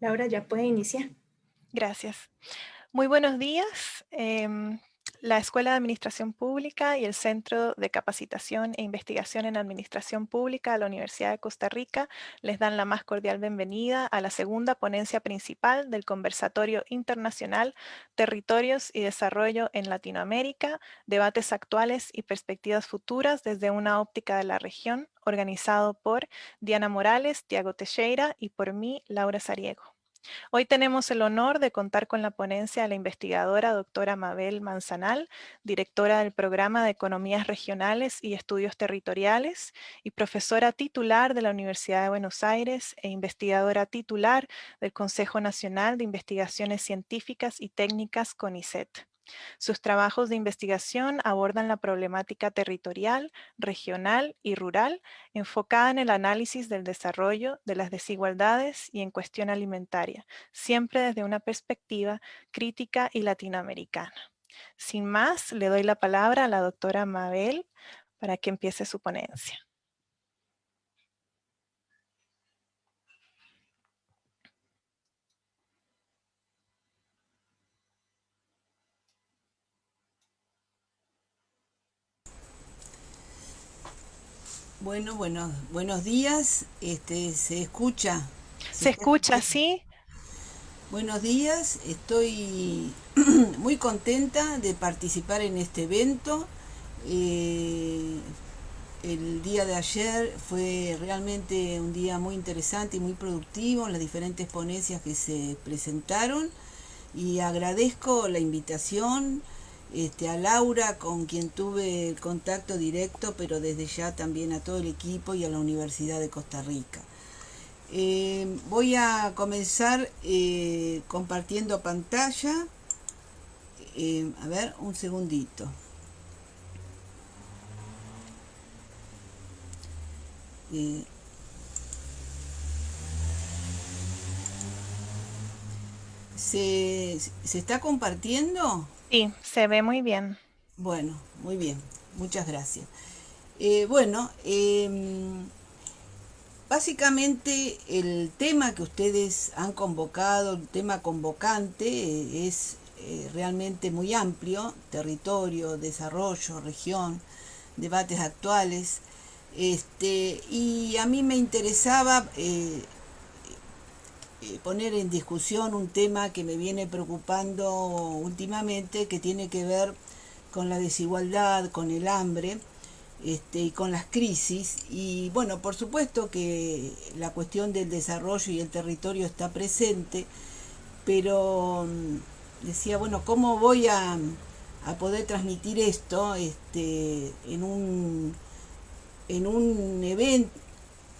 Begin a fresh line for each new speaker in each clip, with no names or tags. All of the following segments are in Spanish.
Laura, ya puede iniciar.
Gracias. Muy buenos días. La Escuela de Administración Pública y el Centro de Capacitación e Investigación en Administración Pública de la Universidad de Costa Rica les dan la más cordial bienvenida a la segunda ponencia principal del Conversatorio Internacional Territorios y Desarrollo en Latinoamérica, debates actuales y perspectivas futuras desde una óptica de la región, organizado por Diana Morales, Tiago Teixeira y por mí, Laura Sariego. Hoy tenemos el honor de contar con la ponencia de la investigadora doctora Mabel Manzanal, directora del Programa de Economías Regionales y Estudios Territoriales y profesora titular de la Universidad de Buenos Aires e investigadora titular del Consejo Nacional de Investigaciones Científicas y Técnicas CONICET. Sus trabajos de investigación abordan la problemática territorial, regional y rural, enfocada en el análisis del desarrollo, de las desigualdades y en cuestión alimentaria, siempre desde una perspectiva crítica y latinoamericana. Sin más, le doy la palabra a la doctora Mabel para que empiece su ponencia.
Buenos días. ¿Se escucha? ¿Se
¿Se
está
escucha,
escuchando?
sí?
Buenos días. Estoy muy contenta de participar en este evento. Eh, el día de ayer fue realmente un día muy interesante y muy productivo en las diferentes ponencias que se presentaron y agradezco la invitación a Laura, con quien tuve el contacto directo, pero desde ya también a todo el equipo y a la Universidad de Costa Rica. Voy a comenzar compartiendo pantalla. A ver, un segundito. Eh, ¿Se está compartiendo?
Sí, se ve muy bien.
Bueno, muy bien. Muchas gracias. Bueno, básicamente el tema que ustedes han convocado, el tema convocante, es realmente muy amplio: territorio, desarrollo, región, debates actuales. Y a mí me interesaba poner en discusión un tema que me viene preocupando últimamente, que tiene que ver con la desigualdad, con el hambre, y con las crisis. Y bueno, por supuesto que la cuestión del desarrollo y el territorio está presente, pero decía, bueno, ¿cómo voy a poder transmitir esto en un evento?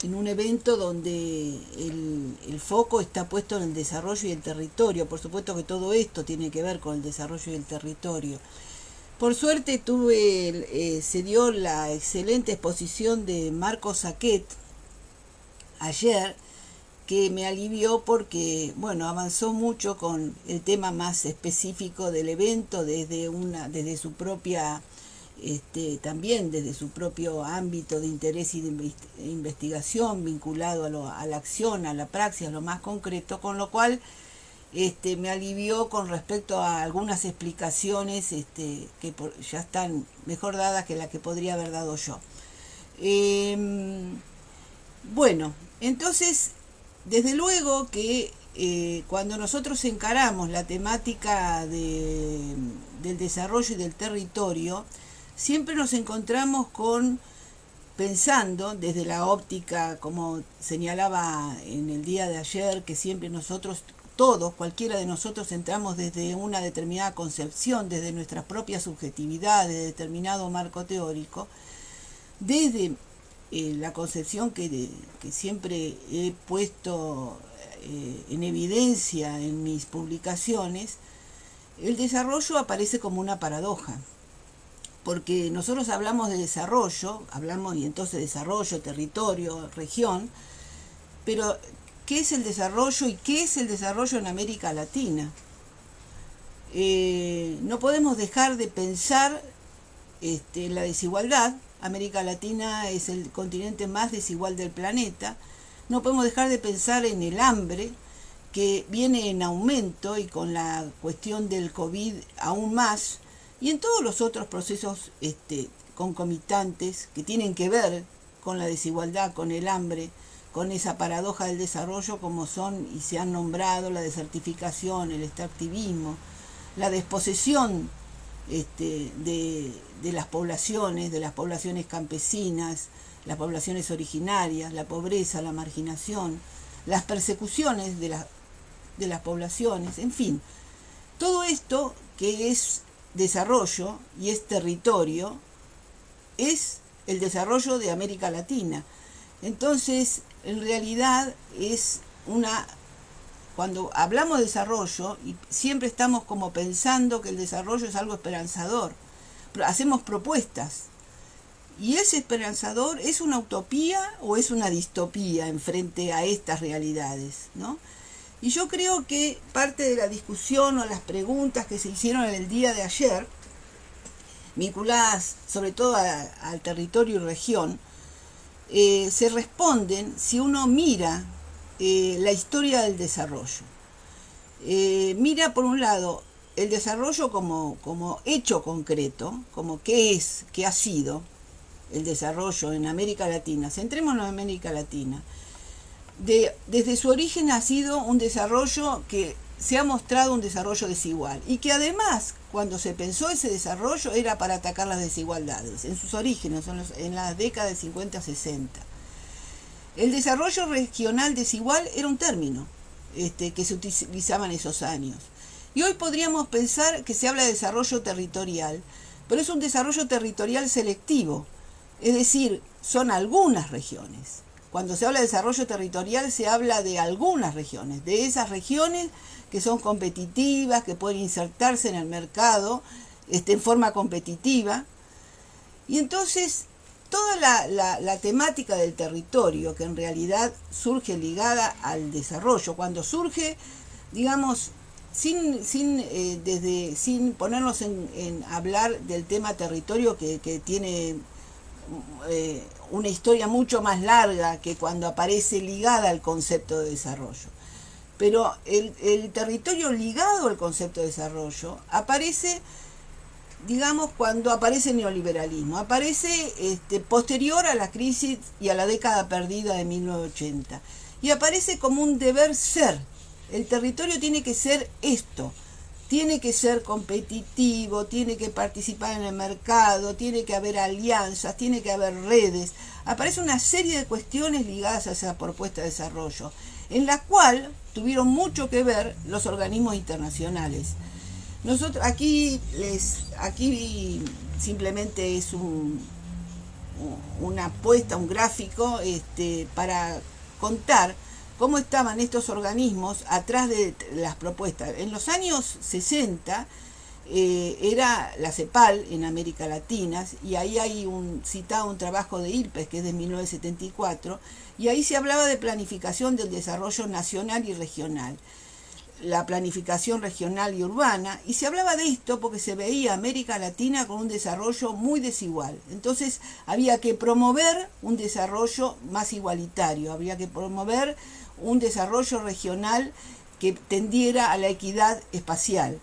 En un evento donde el foco está puesto en el desarrollo y el territorio. Por supuesto que todo esto tiene que ver con el desarrollo y el territorio. Por suerte se dio la excelente exposición de Marcos Saquet ayer, que me alivió porque, bueno, avanzó mucho con el tema más específico del evento desde su propia, también desde su propio ámbito de interés y de investigación, vinculado a la acción, a la praxis, a lo más concreto, con lo cual me alivió con respecto a algunas explicaciones ya están mejor dadas que las que podría haber dado yo. Eh, bueno, entonces, desde luego que cuando nosotros encaramos la temática del desarrollo y del territorio, siempre nos encontramos con, pensando desde la óptica, como señalaba en el día de ayer, que siempre nosotros, todos, cualquiera de nosotros, entramos desde una determinada concepción, desde nuestras propias subjetividades, de determinado marco teórico, desde la concepción que siempre he puesto en evidencia en mis publicaciones. El desarrollo aparece como una paradoja, porque nosotros hablamos de desarrollo, hablamos y entonces desarrollo, territorio, región, pero ¿qué es el desarrollo y qué es el desarrollo en América Latina? No podemos dejar de pensar la desigualdad. América Latina es el continente más desigual del planeta. No podemos dejar de pensar en el hambre, que viene en aumento y con la cuestión del COVID aún más, y en todos los otros procesos concomitantes que tienen que ver con la desigualdad, con el hambre, con esa paradoja del desarrollo como son y se han nombrado la desertificación, el extractivismo, la desposesión de las poblaciones campesinas, las poblaciones originarias, la pobreza, la marginación, las persecuciones de las poblaciones, en fin, todo esto que es desarrollo y es territorio es el desarrollo de América Latina. Entonces, en realidad es cuando hablamos de desarrollo, y siempre estamos como pensando que el desarrollo es algo esperanzador, hacemos propuestas, y ese esperanzador es una utopía o es una distopía en frente a estas realidades, ¿no? Y yo creo que parte de la discusión o las preguntas que se hicieron en el día de ayer, vinculadas sobre todo al territorio y región, se responden si uno mira la historia del desarrollo. Mira por un lado el desarrollo como hecho concreto, como qué ha sido el desarrollo en América Latina. Centrémonos en América Latina. Desde su origen ha sido un desarrollo que se ha mostrado un desarrollo desigual y que además cuando se pensó ese desarrollo era para atacar las desigualdades en sus orígenes, en las décadas de 50-60. El desarrollo regional desigual era un término que se utilizaba en esos años, y hoy podríamos pensar que se habla de desarrollo territorial, pero es un desarrollo territorial selectivo, es decir, son algunas regiones. Cuando se habla de desarrollo territorial se habla de algunas regiones, de esas regiones que son competitivas, que pueden insertarse en el mercado en forma competitiva. Y entonces toda la temática del territorio, que en realidad surge ligada al desarrollo, cuando surge, digamos, sin ponernos en hablar del tema territorio que tiene una historia mucho más larga que cuando aparece ligada al concepto de desarrollo. Pero el territorio ligado al concepto de desarrollo aparece, digamos, cuando aparece el neoliberalismo, aparece posterior a la crisis y a la década perdida de 1980, y aparece como un deber ser. El territorio tiene que ser esto, tiene que ser competitivo, tiene que participar en el mercado, tiene que haber alianzas, tiene que haber redes. Aparece una serie de cuestiones ligadas a esa propuesta de desarrollo, en la cual tuvieron mucho que ver los organismos internacionales. Nosotros aquí simplemente es una apuesta, un gráfico para contar cómo estaban estos organismos atrás de las propuestas. En los años 60 era la CEPAL en América Latina, y ahí hay citado un trabajo de IRPES que es de 1974, y ahí se hablaba de planificación del desarrollo nacional y regional, la planificación regional y urbana, y se hablaba de esto porque se veía América Latina con un desarrollo muy desigual. Entonces había que promover un desarrollo más igualitario, había que promover un desarrollo regional que tendiera a la equidad espacial.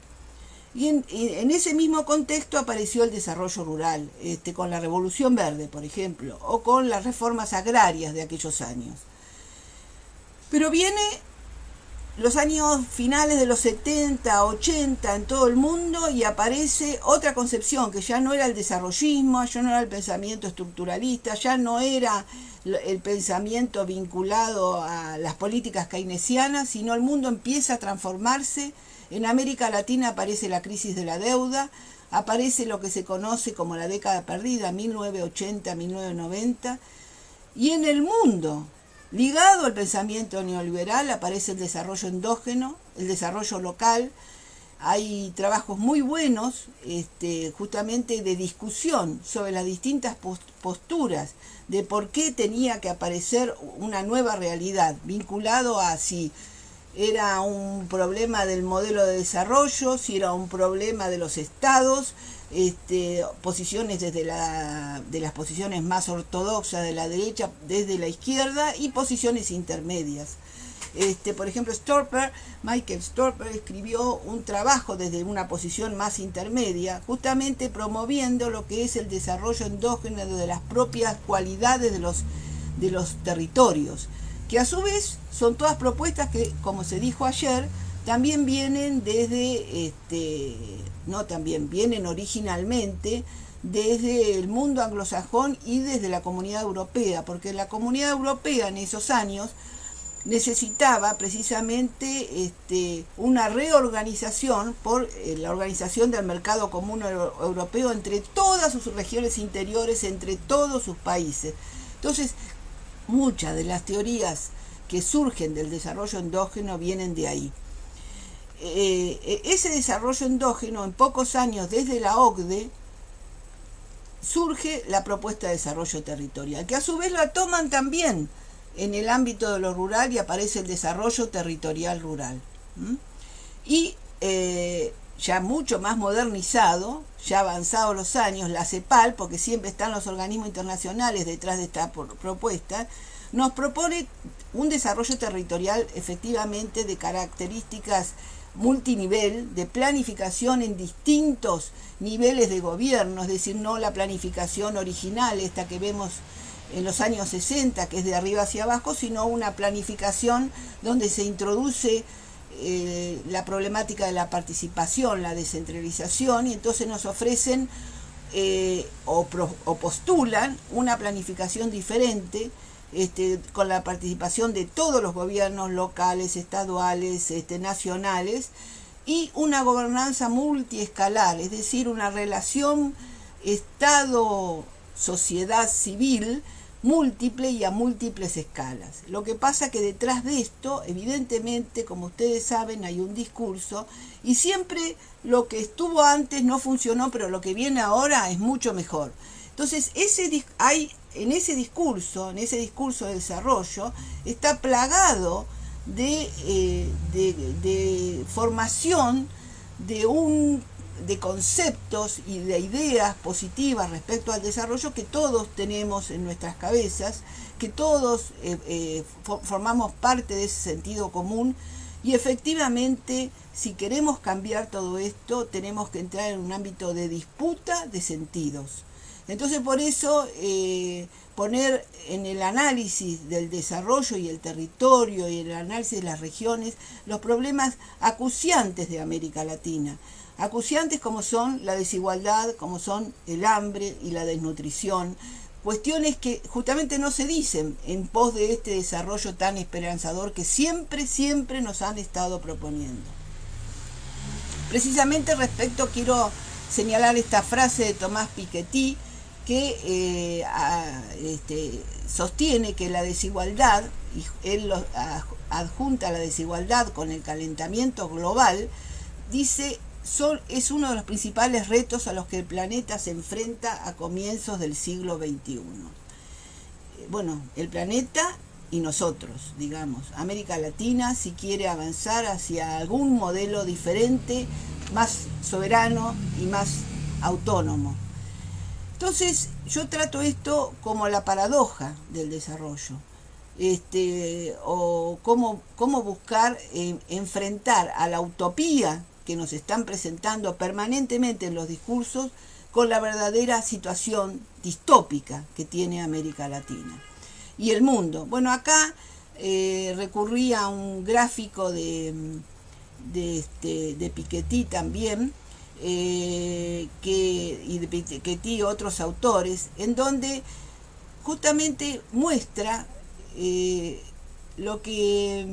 Y en ese mismo contexto apareció el desarrollo rural, con la Revolución Verde, por ejemplo, o con las reformas agrarias de aquellos años. Pero viene los años finales de los 70, 80 en todo el mundo, y aparece otra concepción que ya no era el desarrollismo, ya no era el pensamiento estructuralista, ya no era el pensamiento vinculado a las políticas keynesianas, sino el mundo empieza a transformarse. En América Latina aparece la crisis de la deuda, aparece lo que se conoce como la década perdida, 1980-1990, y en el mundo, ligado al pensamiento neoliberal, aparece el desarrollo endógeno, el desarrollo local. Hay trabajos muy buenos justamente de discusión sobre las distintas posturas de por qué tenía que aparecer una nueva realidad, vinculado a si era un problema del modelo de desarrollo, si era un problema de los estados, posiciones de las posiciones más ortodoxas de la derecha, desde la izquierda, y posiciones intermedias. Por ejemplo, Michael Storper escribió un trabajo desde una posición más intermedia, justamente promoviendo lo que es el desarrollo endógeno de las propias cualidades de los territorios, que a su vez son todas propuestas que, como se dijo ayer, también vienen desde, no también, vienen originalmente desde el mundo anglosajón y desde la Comunidad Europea, porque la Comunidad Europea en esos años necesitaba precisamente una reorganización por la organización del mercado común europeo entre todas sus regiones interiores, entre todos sus países. Entonces, muchas de las teorías que surgen del desarrollo endógeno vienen de ahí. Ese desarrollo endógeno, en pocos años desde la OCDE, surge la propuesta de desarrollo territorial, que a su vez la toman también en el ámbito de lo rural y aparece el desarrollo territorial rural. Y ya mucho más modernizado, ya avanzados los años, la CEPAL, porque siempre están los organismos internacionales detrás de esta propuesta, nos propone un desarrollo territorial efectivamente de características multinivel, de planificación en distintos niveles de gobierno, es decir, no la planificación original, esta que vemos en los años 60, que es de arriba hacia abajo, sino una planificación donde se introduce la problemática de la participación, la descentralización, y entonces nos ofrecen o postulan una planificación diferente, con la participación de todos los gobiernos locales, estaduales, nacionales, y una gobernanza multiescalar, es decir, una relación Estado-sociedad civil múltiple y a múltiples escalas. Lo que pasa que detrás de esto, evidentemente, como ustedes saben, hay un discurso, y siempre lo que estuvo antes no funcionó, pero lo que viene ahora es mucho mejor. Entonces, en ese discurso de desarrollo, está plagado de formación de conceptos y de ideas positivas respecto al desarrollo que todos tenemos en nuestras cabezas, que todos formamos parte de ese sentido común, y efectivamente, si queremos cambiar todo esto, tenemos que entrar en un ámbito de disputa de sentidos. Entonces, por eso, poner en el análisis del desarrollo y el territorio y el análisis de las regiones los problemas acuciantes de América Latina. Acuciantes como son la desigualdad, como son el hambre y la desnutrición, cuestiones que justamente no se dicen en pos de este desarrollo tan esperanzador que siempre nos han estado proponiendo. Precisamente quiero señalar esta frase de Tomás Piketty, que sostiene que la desigualdad, y él adjunta la desigualdad con el calentamiento global, dice, es uno de los principales retos a los que el planeta se enfrenta a comienzos del siglo XXI. Bueno, el planeta y nosotros, digamos, América Latina, si quiere avanzar hacia algún modelo diferente, más soberano y más autónomo. Entonces, yo trato esto como la paradoja del desarrollo, o cómo buscar enfrentar a la utopía que nos están presentando permanentemente en los discursos con la verdadera situación distópica que tiene América Latina y el mundo. Bueno, acá recurrí a un gráfico de Piketty también, y de Piketty y otros autores, en donde justamente muestra lo que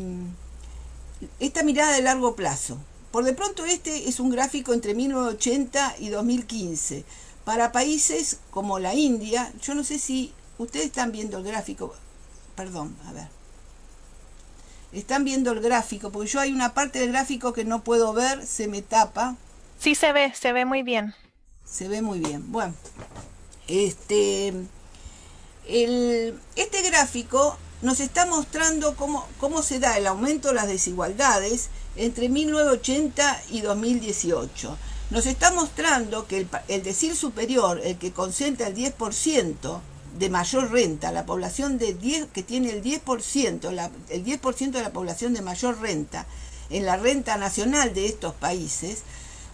esta mirada de largo plazo. Por de pronto es un gráfico entre 1980 y 2015 para países como la India. Yo no sé si ustedes están viendo el gráfico, perdón, a ver, están viendo el gráfico, porque yo hay una parte del gráfico que no puedo ver, se me tapa.
Sí, se ve muy bien.
Se ve muy bien. Bueno, este gráfico nos está mostrando cómo se da el aumento de las desigualdades entre 1980 y 2018. Nos está mostrando que el decil superior, el que concentra el 10% de mayor renta, la población que tiene el 10%, el 10% de la población de mayor renta en la renta nacional de estos países,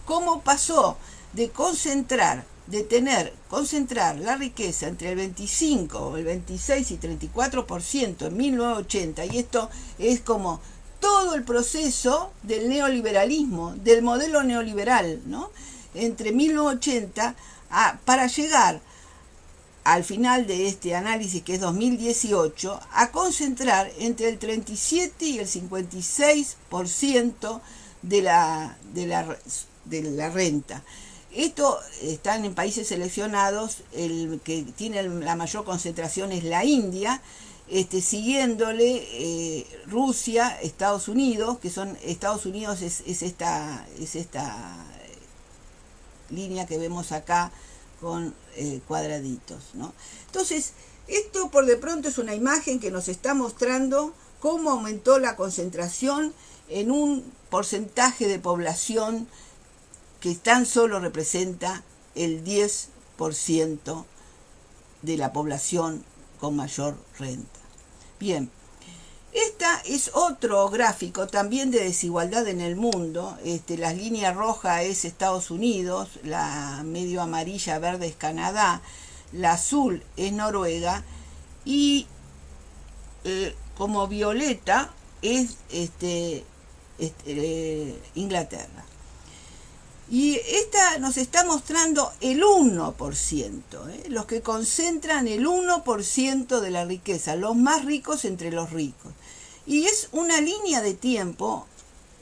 cómo pasó de concentrar la riqueza entre el 25, el 26 y 34% en 1980, y esto es como todo el proceso del neoliberalismo, del modelo neoliberal, ¿no? Entre 1980 para llegar al final de este análisis, que es 2018, a concentrar entre el 37 y el 56% de la renta. Esto están en países seleccionados, el que tiene la mayor concentración es la India, siguiéndole Rusia, Estados Unidos, que son Estados Unidos es esta línea que vemos acá con cuadraditos, ¿no? Entonces, esto por de pronto es una imagen que nos está mostrando cómo aumentó la concentración en un porcentaje de población que tan solo representa el 10% de la población con mayor renta. Bien, esta es otro gráfico también de desigualdad en el mundo. La línea roja es Estados Unidos, la medio amarilla verde es Canadá, la azul es Noruega y como violeta es Inglaterra. Y esta nos está mostrando el 1%, los que concentran el 1% de la riqueza, los más ricos entre los ricos. Y es una línea de tiempo,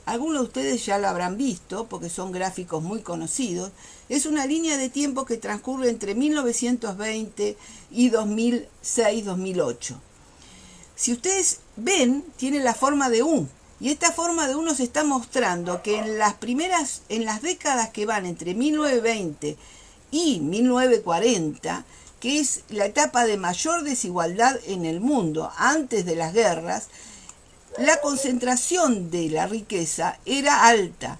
algunos de ustedes ya lo habrán visto, porque son gráficos muy conocidos, es una línea de tiempo que transcurre entre 1920 y 2006-2008. Si ustedes ven, tiene la forma de U. Y esta forma de U nos está mostrando que en las décadas que van entre 1920 y 1940, que es la etapa de mayor desigualdad en el mundo antes de las guerras, la concentración de la riqueza era alta,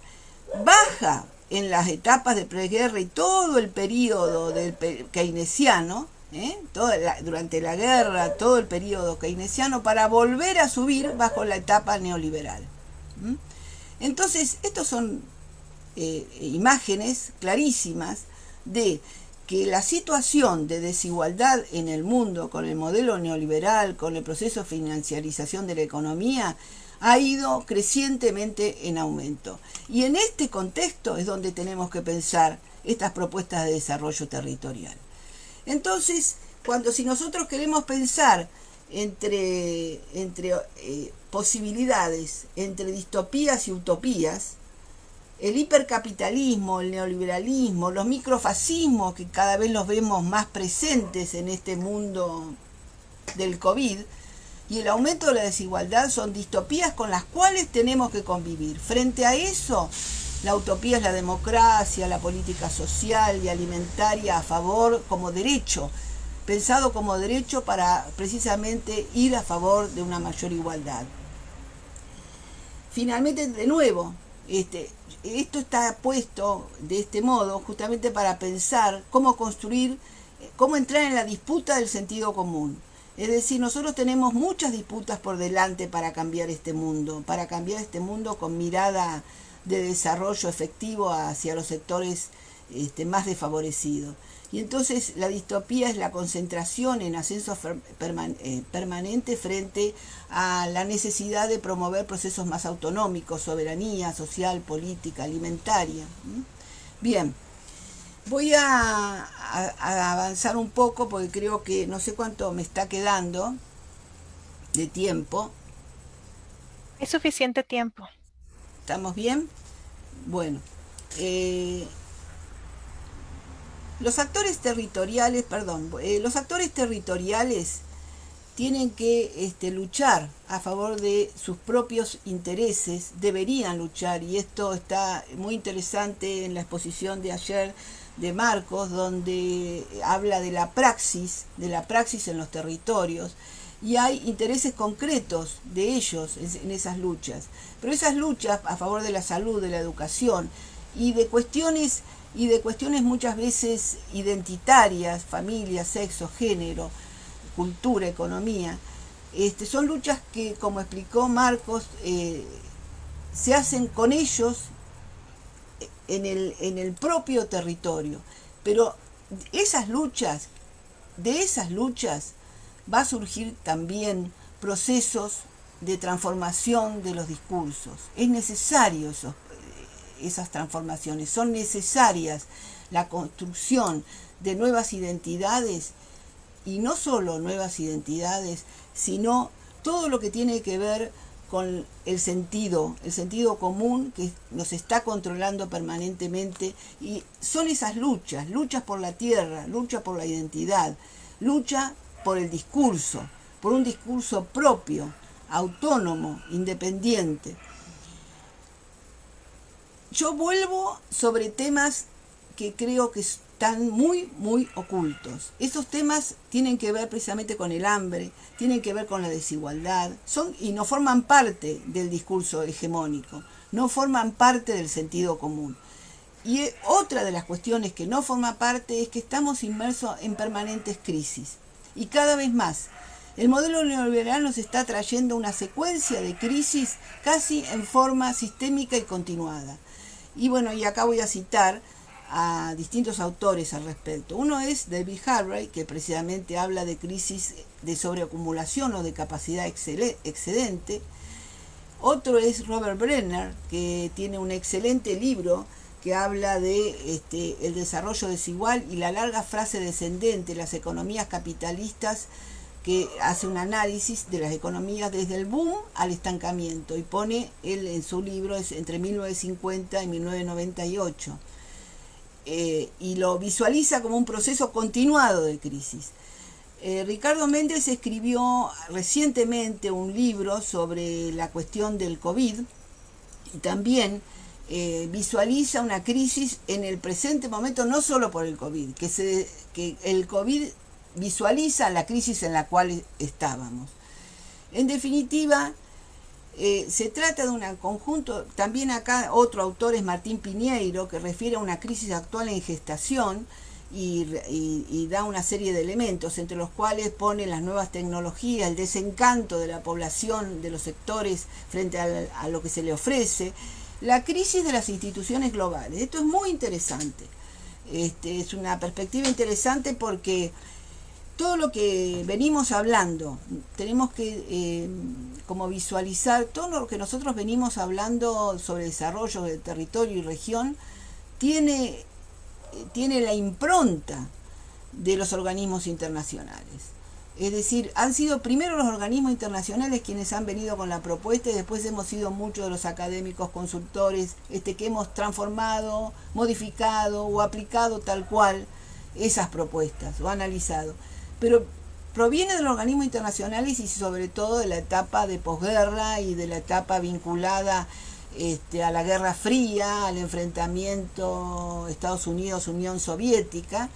baja en las etapas de preguerra y todo el periodo del keynesiano, durante la guerra, todo el periodo keynesiano, para volver a subir bajo la etapa neoliberal. Entonces, estos son imágenes clarísimas de que la situación de desigualdad en el mundo con el modelo neoliberal, con el proceso de financiarización de la economía, ha ido crecientemente en aumento. Y en este contexto es donde tenemos que pensar estas propuestas de desarrollo territorial. Entonces, si nosotros queremos pensar entre posibilidades, entre distopías y utopías, el hipercapitalismo, el neoliberalismo, los microfascismos, que cada vez los vemos más presentes en este mundo del COVID, y el aumento de la desigualdad son distopías con las cuales tenemos que convivir. Frente a eso, la utopía es la democracia, la política social y alimentaria a favor como derecho, pensado como derecho para precisamente ir a favor de una mayor igualdad. Finalmente, de nuevo, esto está puesto de este modo justamente para pensar cómo construir, cómo entrar en la disputa del sentido común. Es decir, nosotros tenemos muchas disputas por delante para cambiar este mundo con mirada de desarrollo efectivo hacia los sectores más desfavorecidos. Y entonces la distopía es la concentración en ascenso permanente frente a la necesidad de promover procesos más autonómicos, soberanía social, política, alimentaria. Bien, voy a avanzar un poco porque creo que no sé cuánto me está quedando de tiempo.
Es suficiente tiempo.
¿Estamos bien? Bueno, los actores territoriales tienen que luchar a favor de sus propios intereses, deberían luchar, y esto está muy interesante en la exposición de ayer de Marcos, donde habla de la praxis en los territorios, y hay intereses concretos de ellos en esas luchas, pero esas luchas a favor de la salud, de la educación y de cuestiones y de cuestiones muchas veces identitarias, familia, sexo, género, cultura, economía. Son luchas que, como explicó Marcos, se hacen con ellos en el propio territorio. Pero esas luchas, de esas luchas va a surgir también procesos de transformación de los discursos. Es necesario esas transformaciones, son necesarias la construcción de nuevas identidades, y no solo nuevas identidades, sino todo lo que tiene que ver con el sentido común que nos está controlando permanentemente, y son esas luchas por la tierra, lucha por la identidad, lucha por el discurso, por un discurso propio, autónomo, independiente. Yo vuelvo sobre temas que creo que están muy, muy ocultos. Esos temas tienen que ver precisamente con el hambre, tienen que ver con la desigualdad, y no forman parte del discurso hegemónico, no forman parte del sentido común. Y otra de las cuestiones que no forma parte es que estamos inmersos en permanentes crisis. Y cada vez más, el modelo neoliberal nos está trayendo una secuencia de crisis casi en forma sistémica y continuada. Y bueno, y acá voy a citar a distintos autores al respecto. Uno es David Harvey, que precisamente habla de crisis de sobreacumulación o de capacidad excedente. Otro es Robert Brenner, que tiene un excelente libro que habla de el desarrollo desigual y la larga fase descendente, las economías capitalistas, que hace un análisis de las economías desde el boom al estancamiento, y pone él en su libro entre 1950 y 1998, y lo visualiza como un proceso continuado de crisis. Ricardo Méndez escribió recientemente un libro sobre la cuestión del COVID, y también visualiza una crisis en el presente momento, no solo por el COVID, que el COVID visualiza la crisis en la cual estábamos. En definitiva, se trata de un conjunto. También acá otro autor es Martín Piñeiro, que refiere a una crisis actual en gestación, y da una serie de elementos, entre los cuales pone las nuevas tecnologías, el desencanto de la población, de los sectores frente a lo que se le ofrece, la crisis de las instituciones globales. Esto es muy interesante. Es una perspectiva interesante porque todo lo que venimos hablando, tenemos que como visualizar todo lo que nosotros venimos hablando sobre desarrollo de territorio y región, tiene la impronta de los organismos internacionales. Es decir, han sido primero los organismos internacionales quienes han venido con la propuesta, y después hemos sido muchos de los académicos consultores que hemos transformado, modificado o aplicado tal cual esas propuestas o analizado. Pero proviene de los organismos internacionales y sobre todo de la etapa de posguerra y de la etapa vinculada a la Guerra Fría, al enfrentamiento Estados Unidos-Unión Soviética.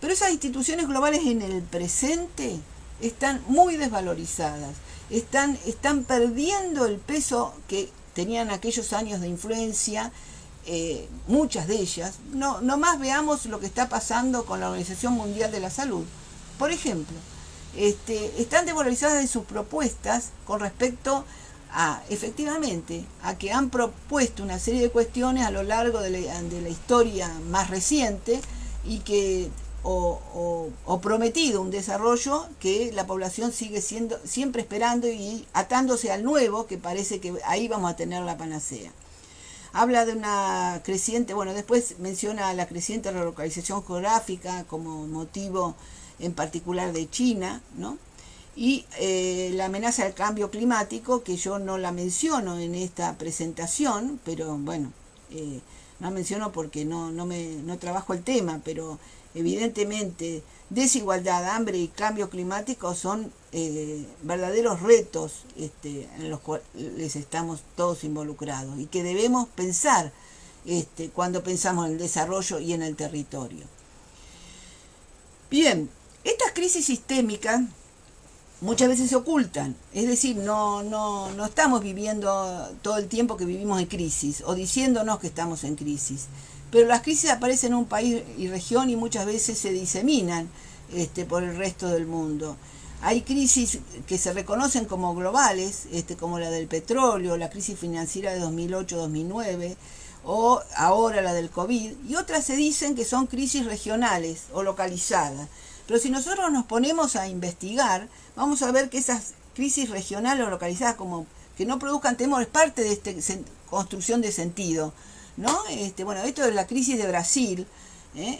Pero esas instituciones globales en el presente están muy desvalorizadas, están perdiendo el peso que tenían aquellos años de influencia, muchas de ellas. No más veamos lo que está pasando con la Organización Mundial de la Salud. Por ejemplo, están desvalorizadas en sus propuestas con respecto efectivamente, a que han propuesto una serie de cuestiones a lo largo de la historia más reciente, y que o prometido un desarrollo que la población sigue siempre esperando y atándose al nuevo, que parece que ahí vamos a tener la panacea. Habla de una creciente, después menciona la creciente relocalización geográfica como motivo en particular de China, ¿no? Y la amenaza del cambio climático, que yo no la menciono en esta presentación, pero no la menciono porque no trabajo el tema, pero evidentemente desigualdad, hambre y cambio climático son verdaderos retos en los cuales estamos todos involucrados, y que debemos pensar cuando pensamos en el desarrollo y en el territorio. Bien, estas crisis sistémicas muchas veces se ocultan, es decir, no estamos viviendo todo el tiempo que vivimos en crisis o diciéndonos que estamos en crisis, pero las crisis aparecen en un país y región y muchas veces se diseminan por el resto del mundo. Hay crisis que se reconocen como globales, como la del petróleo, la crisis financiera de 2008-2009, o ahora la del COVID, y otras se dicen que son crisis regionales o localizadas. Pero si nosotros nos ponemos a investigar, vamos a ver que esas crisis regionales o localizadas, como que no produzcan temor, es parte de esta construcción de sentido, ¿no? Bueno, esto es la crisis de Brasil,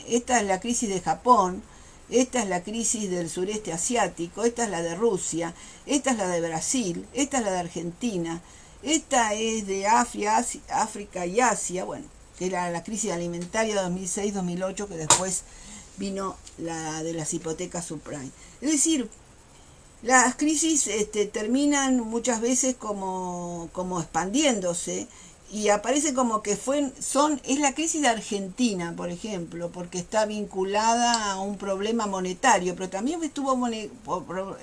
esta es la crisis de Japón, esta es la crisis del sureste asiático, esta es la de Rusia, esta es la de Brasil, esta es la de Argentina, esta es de África y Asia, bueno, que era la crisis alimentaria 2006-2008, que después vino la de las hipotecas subprime. Es decir, las crisis terminan muchas veces como expandiéndose y aparece como que es la crisis de Argentina, por ejemplo, porque está vinculada a un problema monetario, pero también estuvo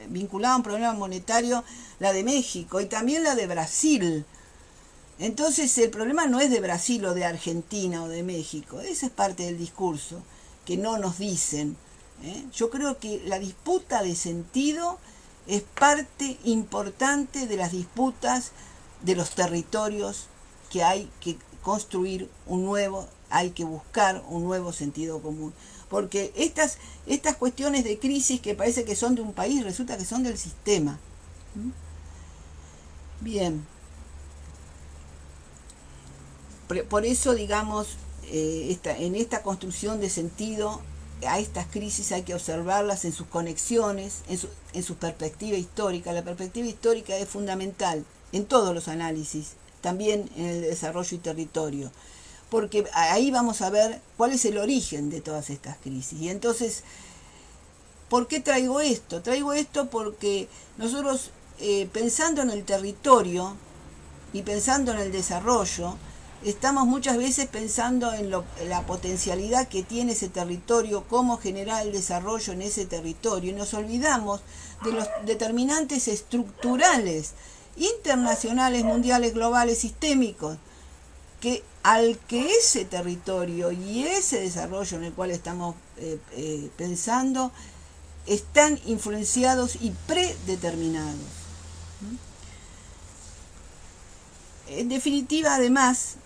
vinculada a un problema monetario la de México y también la de Brasil. Entonces el problema no es de Brasil o de Argentina o de México, esa es parte del discurso que no nos dicen. Yo creo que la disputa de sentido es parte importante de las disputas de los territorios, que hay que construir hay que buscar un nuevo sentido común. Porque estas cuestiones de crisis que parece que son de un país, resulta que son del sistema. Bien. Por eso, digamos, en esta construcción de sentido, a estas crisis hay que observarlas en sus conexiones, en su perspectiva histórica. La perspectiva histórica es fundamental en todos los análisis, también en el desarrollo y territorio, porque ahí vamos a ver cuál es el origen de todas estas crisis. Y entonces, ¿por qué traigo esto? Traigo esto porque nosotros, pensando en el territorio y pensando en el desarrollo, estamos muchas veces pensando en la potencialidad que tiene ese territorio, cómo generar el desarrollo en ese territorio, y nos olvidamos de los determinantes estructurales, internacionales, mundiales, globales, sistémicos, que ese territorio y ese desarrollo en el cual estamos pensando están influenciados y predeterminados. En definitiva, además,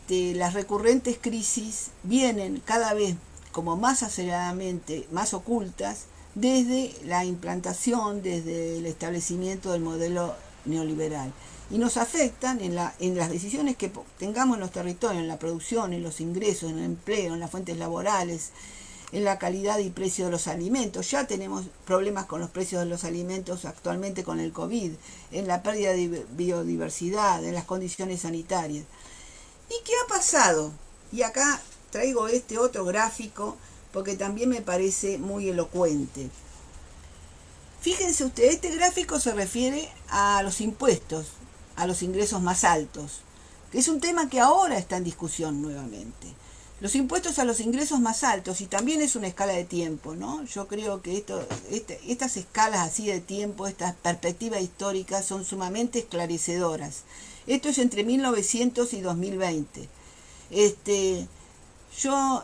las recurrentes crisis vienen cada vez como más aceleradamente, más ocultas, desde la implantación, desde el establecimiento del modelo neoliberal. Y nos afectan en las decisiones que tengamos en los territorios, en la producción, en los ingresos, en el empleo, en las fuentes laborales, en la calidad y precio de los alimentos. Ya tenemos problemas con los precios de los alimentos actualmente con el COVID, en la pérdida de biodiversidad, en las condiciones sanitarias. ¿Y qué ha pasado? Y acá traigo este otro gráfico porque también me parece muy elocuente. Fíjense ustedes, este gráfico se refiere a los impuestos, a los ingresos más altos, que es un tema que ahora está en discusión nuevamente. Los impuestos a los ingresos más altos, y también es una escala de tiempo, ¿no? Yo creo que estas escalas así de tiempo, estas perspectivas históricas son sumamente esclarecedoras. Esto es entre 1900 y 2020. Yo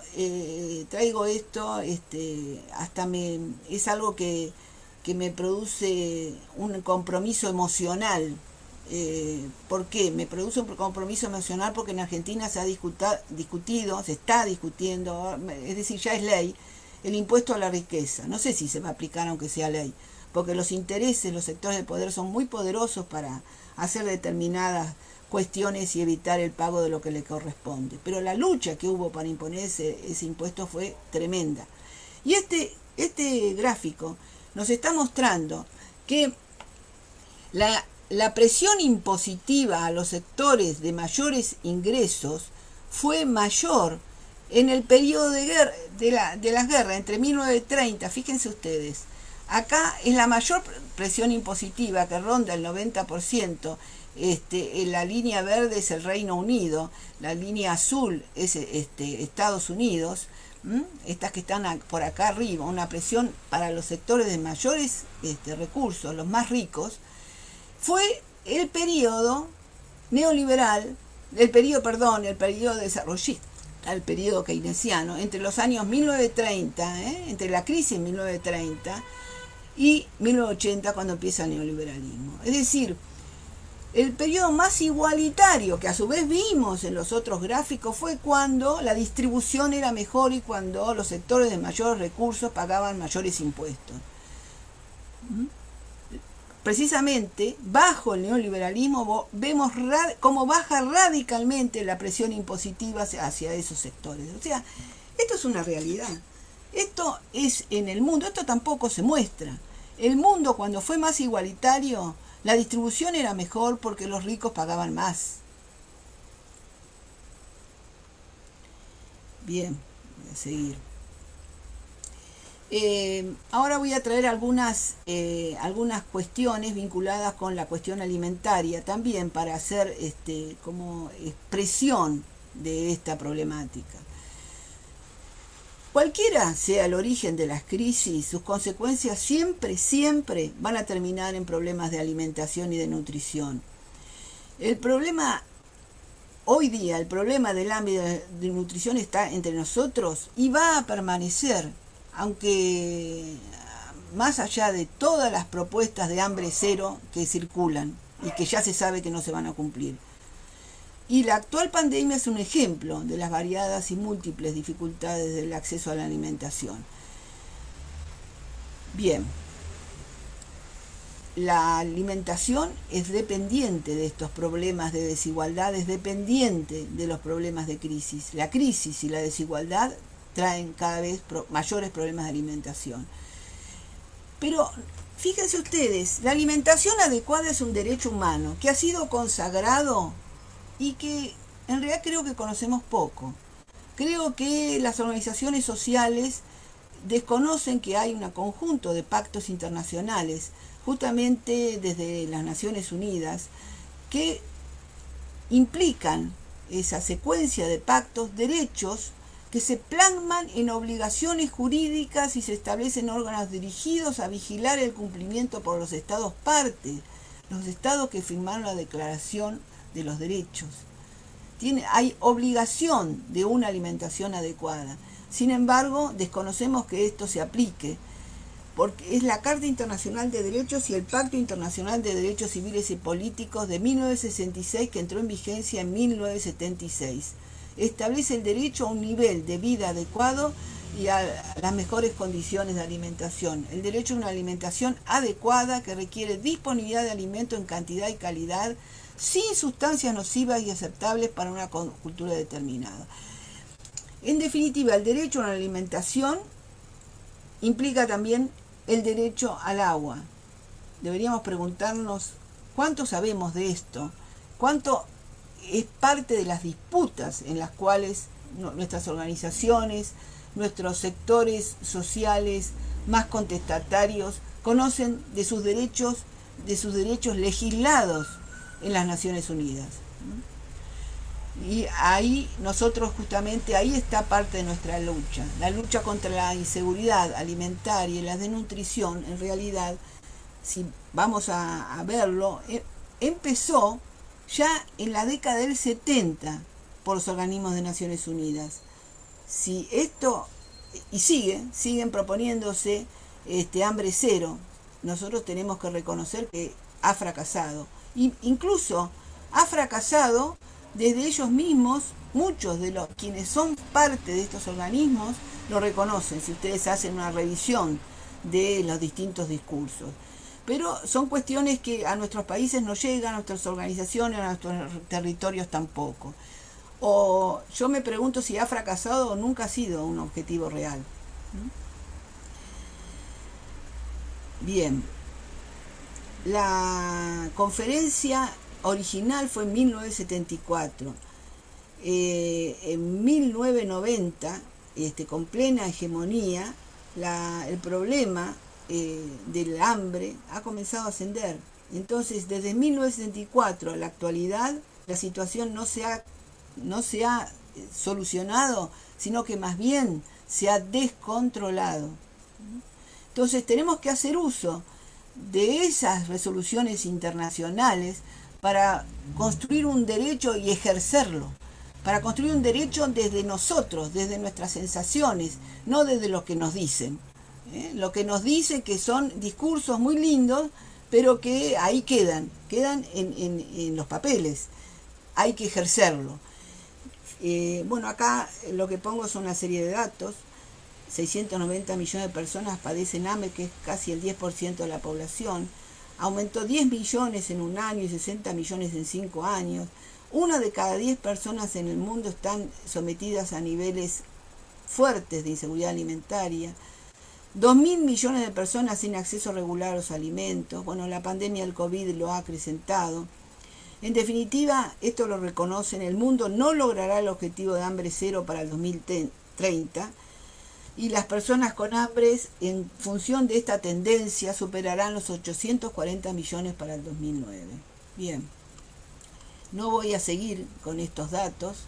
traigo esto, es algo que me produce un compromiso emocional. ¿Por qué? Me produce un compromiso emocional porque en Argentina se está discutiendo, es decir, ya es ley, el impuesto a la riqueza. No sé si se va a aplicar aunque sea ley, porque los intereses, los sectores de poder son muy poderosos para hacer determinadas cuestiones y evitar el pago de lo que le corresponde. Pero la lucha que hubo para imponer ese impuesto fue tremenda. Y este gráfico nos está mostrando que la presión impositiva a los sectores de mayores ingresos fue mayor en el periodo de las guerras, entre 1930, fíjense ustedes, acá es la mayor presión impositiva que ronda el 90%, en la línea verde es el Reino Unido, la línea azul es Estados Unidos, estas que están por acá arriba, una presión para los sectores de mayores recursos, los más ricos, fue el periodo neoliberal, el periodo desarrollista, al periodo keynesiano, entre los años 1930, entre la crisis en 1930 y 1980, cuando empieza el neoliberalismo. Es decir, el periodo más igualitario que a su vez vimos en los otros gráficos fue cuando la distribución era mejor y cuando los sectores de mayores recursos pagaban mayores impuestos. Precisamente bajo el neoliberalismo vemos cómo baja radicalmente la presión impositiva hacia esos sectores. O sea, esto es una realidad. Esto es en el mundo, esto tampoco se muestra. El mundo, cuando fue más igualitario, la distribución era mejor porque los ricos pagaban más. Bien, voy a seguir. Ahora voy a traer algunas cuestiones vinculadas con la cuestión alimentaria también para hacer como expresión de esta problemática. Cualquiera sea el origen de las crisis, sus consecuencias siempre van a terminar en problemas de alimentación y de nutrición. El problema hoy día, el problema del hambre de nutrición está entre nosotros y va a permanecer, aunque más allá de todas las propuestas de hambre cero que circulan y que ya se sabe que no se van a cumplir. Y la actual pandemia es un ejemplo de las variadas y múltiples dificultades del acceso a la alimentación. Bien, la alimentación es dependiente de estos problemas de desigualdad, es dependiente de los problemas de crisis. La crisis y la desigualdad traen cada vez mayores problemas de alimentación. Pero fíjense ustedes, la alimentación adecuada es un derecho humano que ha sido consagrado y que en realidad creo que conocemos poco. Creo que las organizaciones sociales desconocen que hay un conjunto de pactos internacionales, justamente desde las Naciones Unidas, que implican esa secuencia de pactos, derechos que se plasman en obligaciones jurídicas y se establecen órganos dirigidos a vigilar el cumplimiento por los estados partes, los estados que firmaron la Declaración de los Derechos. Hay obligación de una alimentación adecuada. Sin embargo, desconocemos que esto se aplique, porque es la Carta Internacional de Derechos y el Pacto Internacional de Derechos Civiles y Políticos de 1966, que entró en vigencia en 1976. Establece el derecho a un nivel de vida adecuado y a las mejores condiciones de alimentación. El derecho a una alimentación adecuada que requiere disponibilidad de alimento en cantidad y calidad, sin sustancias nocivas y aceptables para una cultura determinada. En definitiva, el derecho a una alimentación implica también el derecho al agua. Deberíamos preguntarnos cuánto sabemos de esto, cuánto es parte de las disputas en las cuales nuestras organizaciones, nuestros sectores sociales más contestatarios conocen de sus derechos legislados en las Naciones Unidas. Y ahí nosotros justamente, ahí está parte de nuestra lucha. La lucha contra la inseguridad alimentaria y la desnutrición, en realidad, si vamos a verlo, empezó ya en la década del 70 por los organismos de Naciones Unidas. Si esto, y siguen proponiéndose hambre cero, nosotros tenemos que reconocer que ha fracasado. Incluso ha fracasado desde ellos mismos. Muchos de los quienes son parte de estos organismos lo reconocen, si ustedes hacen una revisión de los distintos discursos. Pero son cuestiones que a nuestros países no llegan, a nuestras organizaciones, a nuestros territorios tampoco. O yo me pregunto si ha fracasado o nunca ha sido un objetivo real. Bien, la conferencia original fue en 1974. En 1990, con plena hegemonía, el problema del hambre ha comenzado a ascender. Entonces, desde 1974 a la actualidad, la situación no se ha solucionado, sino que más bien se ha descontrolado. Entonces, tenemos que hacer uso de esas resoluciones internacionales para construir un derecho y ejercerlo, para construir un derecho desde nosotros, desde nuestras sensaciones, no desde lo que nos dicen. Lo que nos dice que son discursos muy lindos, pero que ahí quedan en los papeles, hay que ejercerlo. Bueno, acá lo que pongo son una serie de datos. 690 millones de personas padecen hambre, que es casi el 10% de la población. Aumentó 10 millones en un año y 60 millones en 5 años. Una de cada 10 personas en el mundo están sometidas a niveles fuertes de inseguridad alimentaria. 2.000 millones de personas sin acceso regular a los alimentos. Bueno, la pandemia del COVID lo ha acrecentado. En definitiva, esto lo reconocen, el mundo no logrará el objetivo de hambre cero para el 2030 y las personas con hambre, en función de esta tendencia, superarán los 840 millones para el 2009. Bien, no voy a seguir con estos datos.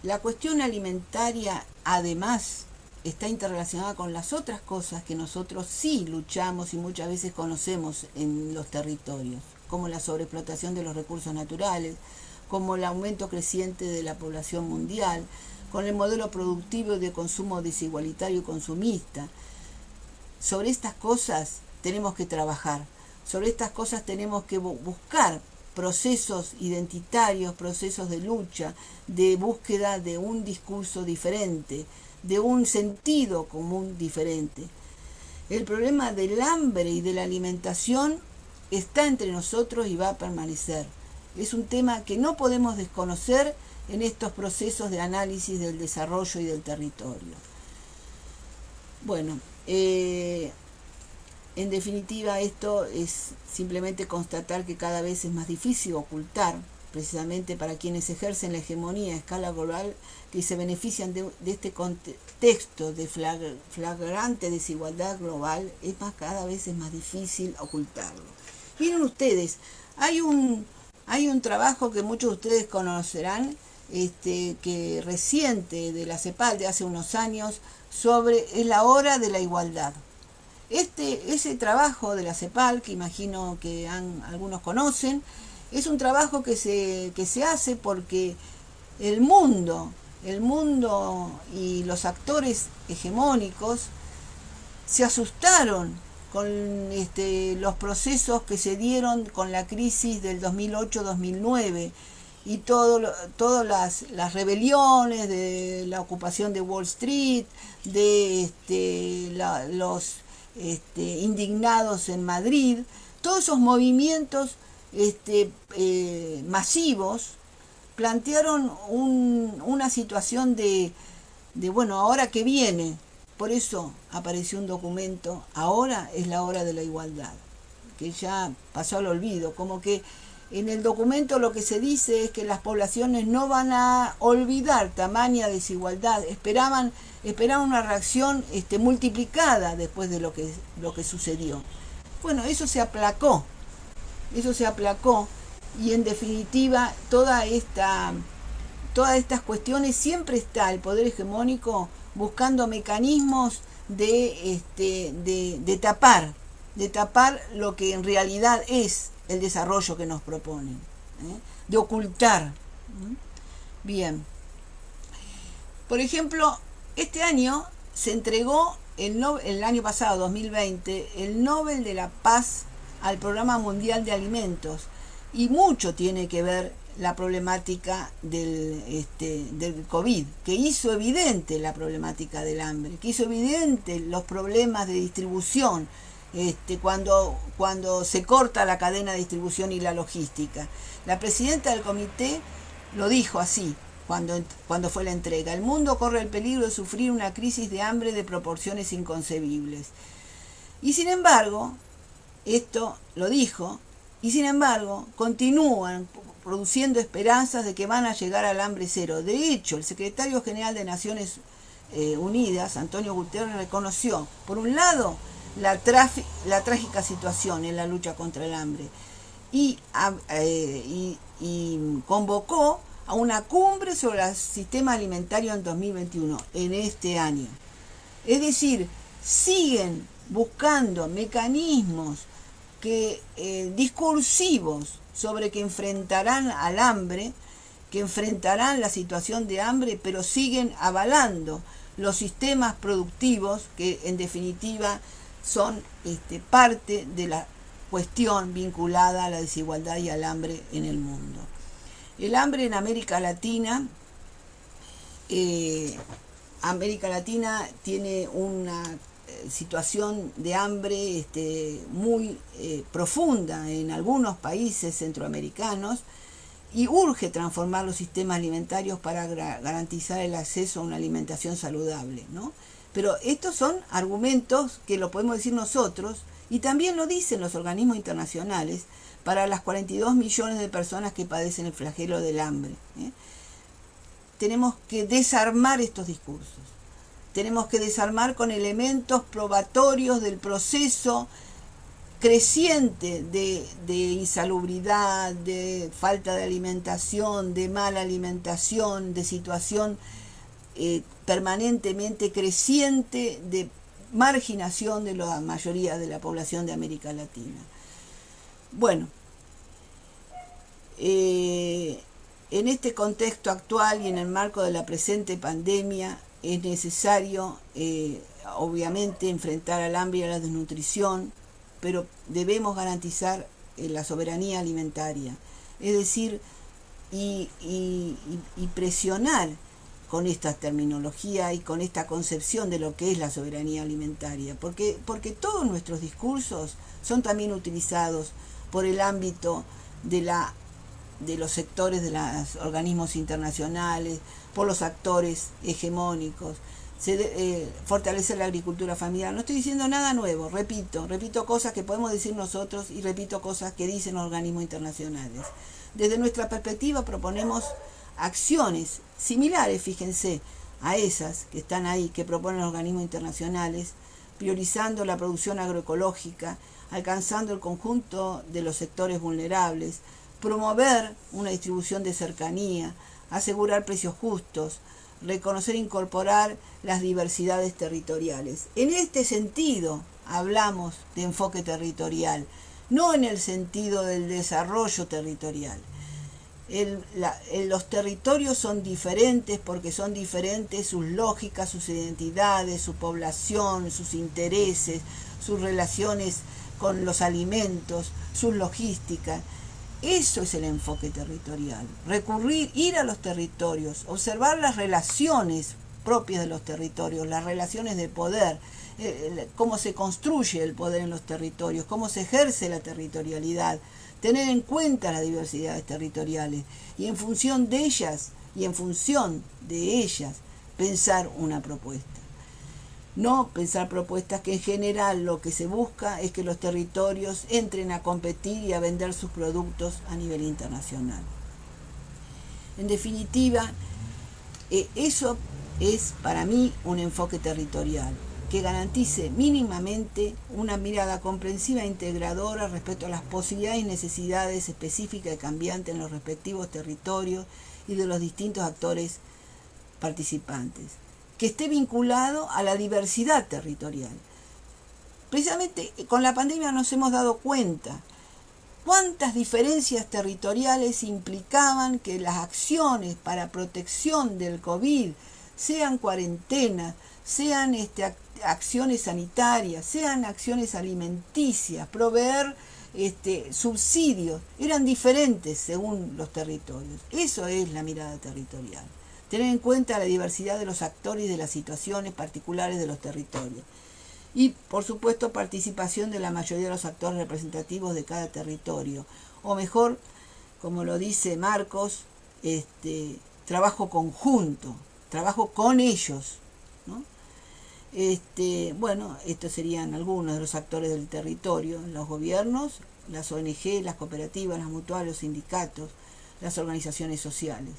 La cuestión alimentaria, además, está interrelacionada con las otras cosas que nosotros sí luchamos y muchas veces conocemos en los territorios, como la sobreexplotación de los recursos naturales, como el aumento creciente de la población mundial, con el modelo productivo de consumo desigualitario y consumista. Sobre estas cosas tenemos que trabajar, sobre estas cosas tenemos que buscar procesos identitarios, procesos de lucha, de búsqueda de un discurso diferente, de un sentido común diferente. El problema del hambre y de la alimentación está entre nosotros y va a permanecer. Es un tema que no podemos desconocer en estos procesos de análisis del desarrollo y del territorio. Bueno, en definitiva, esto es simplemente constatar que cada vez es más difícil ocultar, precisamente para quienes ejercen la hegemonía a escala global, que se benefician de este contexto de flagrante desigualdad global, cada vez es más difícil ocultarlo. Miren ustedes, hay un trabajo que muchos de ustedes conocerán, que reciente, de la CEPAL, de hace unos años, es la hora de la igualdad. Ese trabajo de la CEPAL, que imagino que algunos conocen, es un trabajo que se hace porque el mundo y los actores hegemónicos se asustaron con los procesos que se dieron con la crisis del 2008-2009 y todas las rebeliones de la ocupación de Wall Street, de los indignados en Madrid, todos esos movimientos masivos plantearon una situación de bueno, ahora que viene. Por eso apareció un documento, ahora es la hora de la igualdad, que ya pasó al olvido, como que en el documento lo que se dice es que las poblaciones no van a olvidar tamaña desigualdad, esperaban una reacción multiplicada después de lo que sucedió. Bueno, eso se aplacó, y en definitiva todas estas cuestiones siempre está el poder hegemónico buscando mecanismos de tapar lo que en realidad es el desarrollo que nos proponen, de ocultar. Bien, por ejemplo, este año se entregó el año pasado, 2020, el Nobel de la Paz al Programa Mundial de Alimentos, y mucho tiene que ver la problemática del COVID, que hizo evidente la problemática del hambre, que hizo evidente los problemas de distribución, cuando se corta la cadena de distribución y la logística. La presidenta del comité lo dijo así cuando fue la entrega: el mundo corre el peligro de sufrir una crisis de hambre de proporciones inconcebibles. Y sin embargo, esto lo dijo, y sin embargo continúan produciendo esperanzas de que van a llegar al hambre cero. De hecho, el secretario general de Naciones Unidas, Antonio Guterres, reconoció, por un lado, la trágica situación en la lucha contra el hambre y convocó a una cumbre sobre el sistema alimentario en 2021, en este año. Es decir, siguen buscando mecanismos discursivos sobre que enfrentarán al hambre, que enfrentarán la situación de hambre, pero siguen avalando los sistemas productivos que en definitiva son parte de la cuestión vinculada a la desigualdad y al hambre en el mundo. El hambre en América Latina tiene una situación de hambre muy profunda en algunos países centroamericanos y urge transformar los sistemas alimentarios para garantizar el acceso a una alimentación saludable, ¿no? Pero estos son argumentos que lo podemos decir nosotros y también lo dicen los organismos internacionales para las 42 millones de personas que padecen el flagelo del hambre. Tenemos que desarmar estos discursos. Tenemos que desarmar con elementos probatorios del proceso creciente de insalubridad, de falta de alimentación, de mala alimentación, de situación permanentemente creciente de marginación de la mayoría de la población de América Latina. Bueno, en este contexto actual y en el marco de la presente pandemia es necesario, obviamente, enfrentar al hambre y a la desnutrición, pero debemos garantizar la soberanía alimentaria, es decir, y presionar con esta terminología y con esta concepción de lo que es la soberanía alimentaria, porque todos nuestros discursos son también utilizados por el ámbito de los sectores de los organismos internacionales, por los actores hegemónicos. Fortalecer la agricultura familiar. No estoy diciendo nada nuevo, repito cosas que podemos decir nosotros y repito cosas que dicen los organismos internacionales. Desde nuestra perspectiva proponemos acciones similares, fíjense, a esas que están ahí, que proponen los organismos internacionales, priorizando la producción agroecológica, alcanzando el conjunto de los sectores vulnerables, promover una distribución de cercanía, asegurar precios justos, reconocer e incorporar las diversidades territoriales. En este sentido hablamos de enfoque territorial, no en el sentido del desarrollo territorial. Los territorios son diferentes porque son diferentes sus lógicas, sus identidades, su población, sus intereses, sus relaciones con los alimentos, sus logísticas. Eso es el enfoque territorial. Ir a los territorios, observar las relaciones propias de los territorios, las relaciones de poder, cómo se construye el poder en los territorios, cómo se ejerce la territorialidad, tener en cuenta las diversidades territoriales y en función de ellas pensar una propuesta. No pensar propuestas que en general lo que se busca es que los territorios entren a competir y a vender sus productos a nivel internacional. En definitiva, eso es para mí un enfoque territorial que garantice mínimamente una mirada comprensiva e integradora respecto a las posibilidades y necesidades específicas y cambiantes en los respectivos territorios y de los distintos actores participantes, que esté vinculado a la diversidad territorial. Precisamente con la pandemia nos hemos dado cuenta cuántas diferencias territoriales implicaban que las acciones para protección del COVID, sean cuarentenas, sean acciones sanitarias, sean acciones alimenticias, proveer subsidios, eran diferentes según los territorios. Eso es la mirada territorial. Tener en cuenta la diversidad de los actores y de las situaciones particulares de los territorios. Y, por supuesto, participación de la mayoría de los actores representativos de cada territorio. O mejor, como lo dice Marcos, trabajo conjunto, trabajo con ellos, ¿no? Bueno, estos serían algunos de los actores del territorio: los gobiernos, las ONG, las cooperativas, las mutuales, los sindicatos, las organizaciones sociales.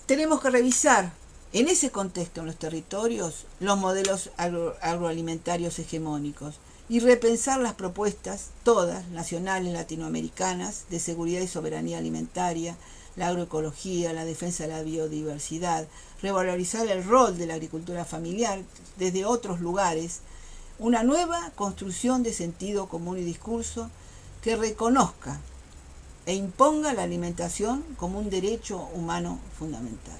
Tenemos que revisar en ese contexto, en los territorios, los modelos agroalimentarios hegemónicos y repensar las propuestas, todas, nacionales, latinoamericanas, de seguridad y soberanía alimentaria, la agroecología, la defensa de la biodiversidad, revalorizar el rol de la agricultura familiar desde otros lugares, una nueva construcción de sentido común y discurso que reconozca e imponga la alimentación como un derecho humano fundamental.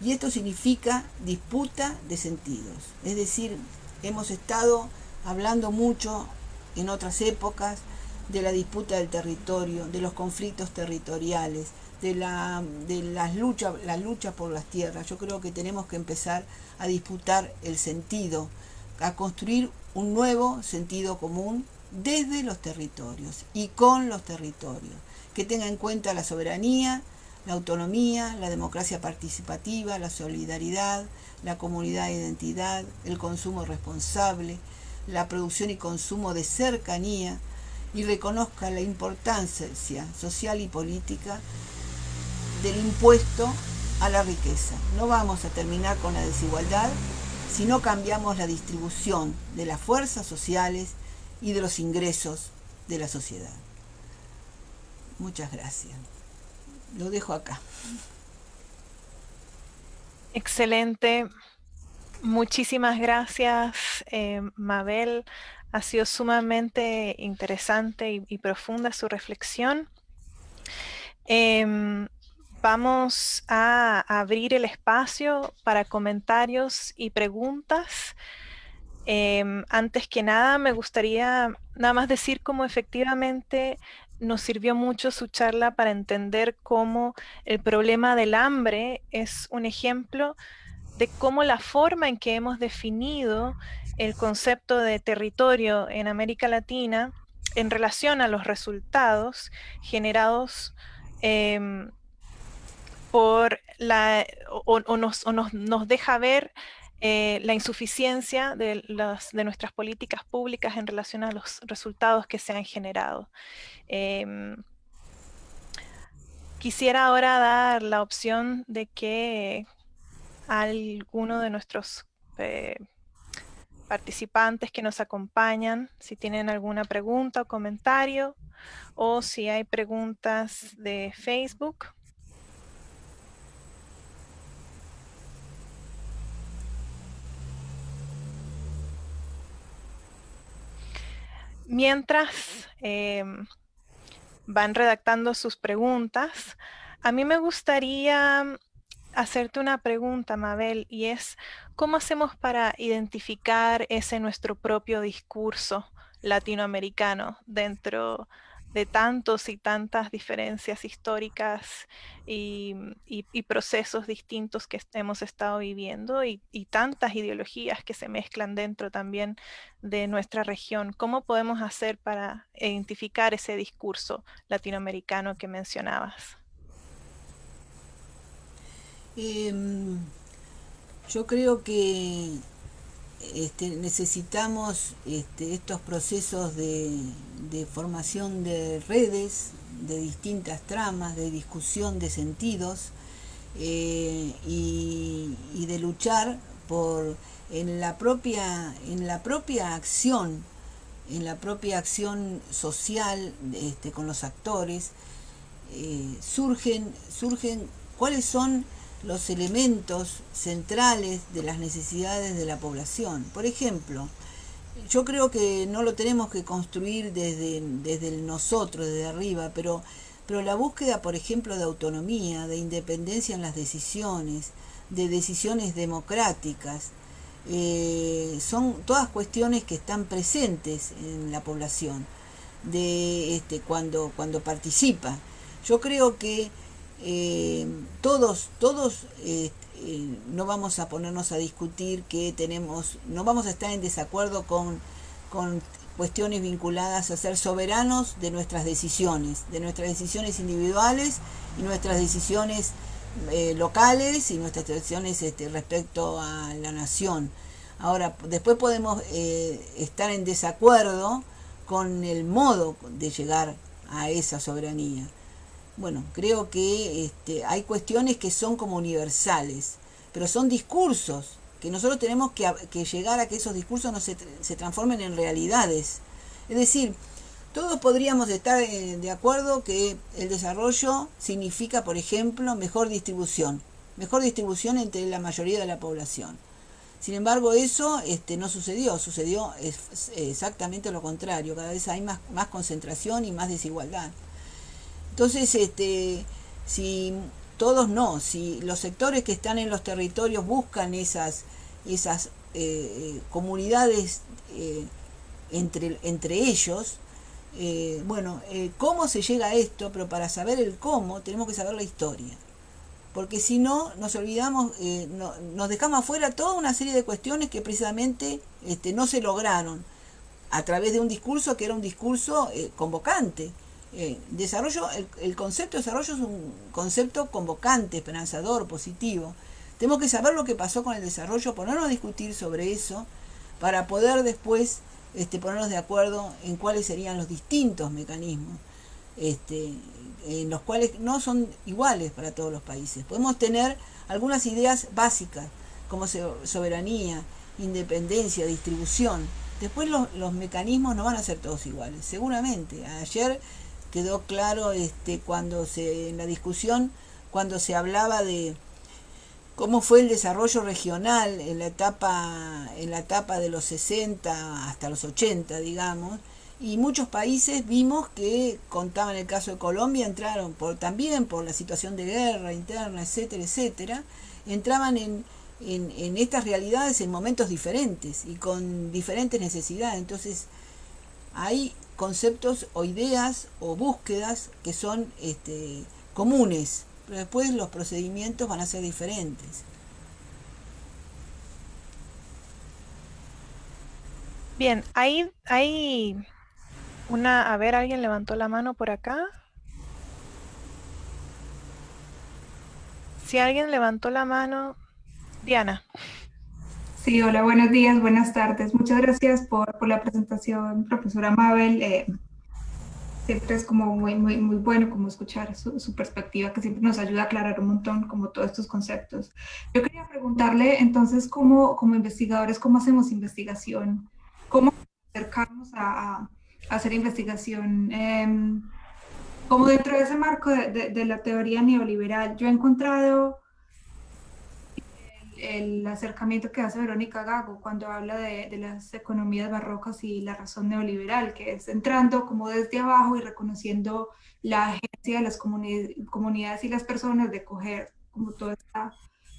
Y esto significa disputa de sentidos. Es decir, hemos estado hablando mucho en otras épocas de la disputa del territorio, de los conflictos territoriales, de las luchas por las tierras. Yo creo que tenemos que empezar a disputar el sentido, a construir un nuevo sentido común desde los territorios y con los territorios, que tenga en cuenta la soberanía, la autonomía, la democracia participativa, la solidaridad, la comunidad de identidad, el consumo responsable, la producción y consumo de cercanía, y reconozca la importancia social y política del impuesto a la riqueza. No vamos a terminar con la desigualdad si no cambiamos la distribución de las fuerzas sociales y de los ingresos de la sociedad. Muchas gracias. Lo dejo acá.
Excelente. Muchísimas gracias, Mabel. Ha sido sumamente interesante y profunda su reflexión. Vamos a abrir el espacio para comentarios y preguntas. Antes que nada, me gustaría nada más decir cómo efectivamente nos sirvió mucho su charla para entender cómo el problema del hambre es un ejemplo de cómo la forma en que hemos definido el concepto de territorio en América Latina en relación a los resultados generados por nos deja ver la insuficiencia de nuestras políticas públicas en relación a los resultados que se han generado. Quisiera ahora dar la opción de que alguno de nuestros participantes que nos acompañan, si tienen alguna pregunta o comentario, o si hay preguntas de Facebook. Mientras van redactando sus preguntas, a mí me gustaría hacerte una pregunta, Mabel, y es, ¿cómo hacemos para identificar ese nuestro propio discurso latinoamericano dentro de tantos y tantas diferencias históricas y procesos distintos que hemos estado viviendo y tantas ideologías que se mezclan dentro también de nuestra región? ¿Cómo podemos hacer para identificar ese discurso latinoamericano que mencionabas?
Yo creo que necesitamos estos procesos de formación de redes, de distintas tramas, de discusión de sentidos, y de luchar por en la propia acción, en la propia acción social, con los actores, surgen cuáles son los elementos centrales de las necesidades de la población. Por ejemplo, yo creo que no lo tenemos que construir desde el nosotros, desde arriba, pero la búsqueda, por ejemplo, de autonomía, de independencia en las decisiones, de decisiones democráticas, son todas cuestiones que están presentes en la población cuando participa. Yo creo que todos no vamos a ponernos a discutir no vamos a estar en desacuerdo con cuestiones vinculadas a ser soberanos de nuestras decisiones individuales y nuestras decisiones locales y nuestras decisiones respecto a la nación. Ahora, después podemos estar en desacuerdo con el modo de llegar a esa soberanía. Bueno, creo que hay cuestiones que son como universales, pero son discursos que nosotros tenemos que llegar a que esos discursos no se transformen en realidades. Es decir, todos podríamos estar de acuerdo que el desarrollo significa, por ejemplo, mejor distribución entre la mayoría de la población. Sin embargo, eso no sucedió, sucedió exactamente lo contrario, cada vez hay más concentración y más desigualdad. Entonces, si todos no, si los sectores que están en los territorios buscan esas comunidades entre ellos, ¿cómo se llega a esto? Pero para saber el cómo tenemos que saber la historia. Porque si no, nos olvidamos, nos dejamos afuera toda una serie de cuestiones que precisamente no se lograron a través de un discurso que era un discurso convocante. El concepto de desarrollo es un concepto convocante, esperanzador, positivo. Tenemos que saber lo que pasó con el desarrollo, ponernos a discutir sobre eso, para poder después ponernos de acuerdo en cuáles serían los distintos mecanismos, en los cuales no son iguales para todos los países. Podemos tener algunas ideas básicas, como soberanía, independencia, distribución. Después los mecanismos no van a ser todos iguales, seguramente. Ayer quedó claro en la discusión, cuando se hablaba de cómo fue el desarrollo regional en la etapa de los 60 hasta los 80, digamos, y muchos países vimos que, contaban el caso de Colombia, entraron también por la situación de guerra interna, etcétera, etcétera, entraban en estas realidades en momentos diferentes y con diferentes necesidades. Entonces, hay conceptos o ideas o búsquedas que son comunes, pero después los procedimientos van a ser diferentes.
Bien, hay a ver, alguien levantó la mano por acá. Si alguien levantó la mano, Diana.
Sí, hola, buenos días, buenas tardes. Muchas gracias por la presentación, profesora Mabel. Siempre es como muy bueno como escuchar su perspectiva, que siempre nos ayuda a aclarar un montón como todos estos conceptos. Yo quería preguntarle entonces, como investigadores, ¿cómo hacemos investigación? ¿Cómo acercarnos a hacer investigación? Como dentro de ese marco de la teoría neoliberal, yo he encontrado el acercamiento que hace Verónica Gago cuando habla de las economías barrocas y la razón neoliberal, que es entrando como desde abajo y reconociendo la agencia de las comunidades y las personas de coger como toda esta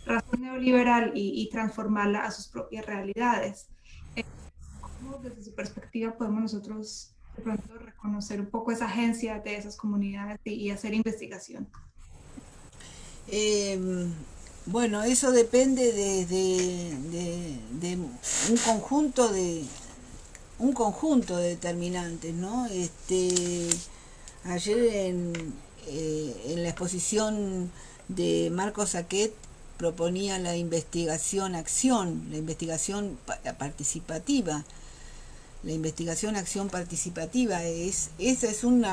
razón neoliberal y transformarla a sus propias realidades. ¿Cómo desde su perspectiva podemos nosotros de pronto reconocer un poco esa agencia de esas comunidades y hacer investigación?
Eh, bueno, eso depende de un conjunto de determinantes, ¿no? Ayer en la exposición de Marcos Saquet proponía la investigación-acción, la investigación participativa. La investigación-acción participativa esa es un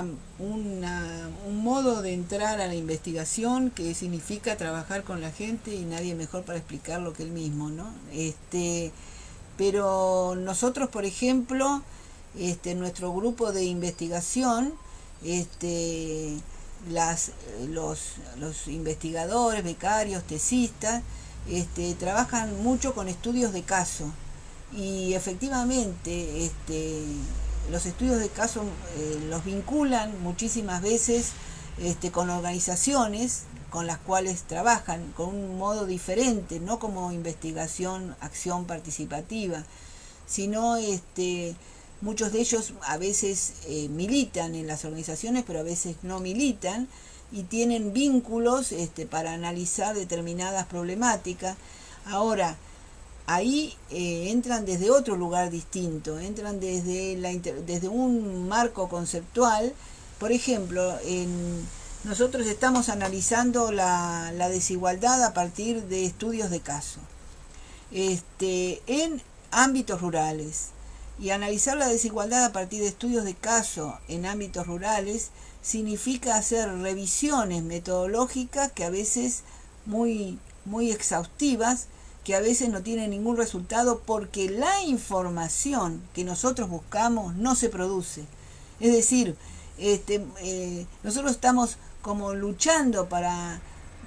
modo de entrar a la investigación, que significa trabajar con la gente, y nadie mejor para explicarlo que él mismo, ¿no? Pero nosotros, por ejemplo, nuestro grupo de investigación, los investigadores, becarios, tesistas, trabajan mucho con estudios de caso. Y efectivamente, los estudios de caso los vinculan muchísimas veces con organizaciones con las cuales trabajan con un modo diferente, no como investigación, acción participativa, sino muchos de ellos a veces militan en las organizaciones, pero a veces no militan, y tienen vínculos para analizar determinadas problemáticas. Ahora, ahí entran desde otro lugar distinto, entran desde un marco conceptual. Por ejemplo, nosotros estamos analizando la desigualdad a partir de estudios de caso en ámbitos rurales, y analizar la desigualdad a partir de estudios de caso en ámbitos rurales significa hacer revisiones metodológicas que a veces muy exhaustivas, que a veces no tienen ningún resultado porque la información que nosotros buscamos no se produce. Es decir, nosotros estamos como luchando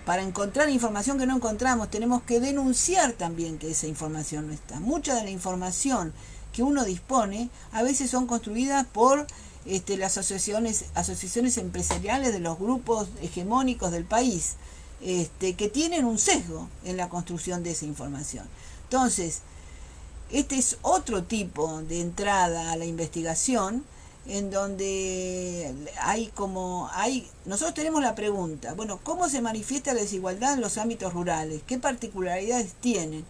para encontrar información que no encontramos, tenemos que denunciar también que esa información no está. Mucha de la información que uno dispone a veces son construidas por las asociaciones empresariales de los grupos hegemónicos del país, que tienen un sesgo en la construcción de esa información. Entonces, este es otro tipo de entrada a la investigación, en donde nosotros tenemos la pregunta, bueno, ¿cómo se manifiesta la desigualdad en los ámbitos rurales? ¿Qué particularidades tienen?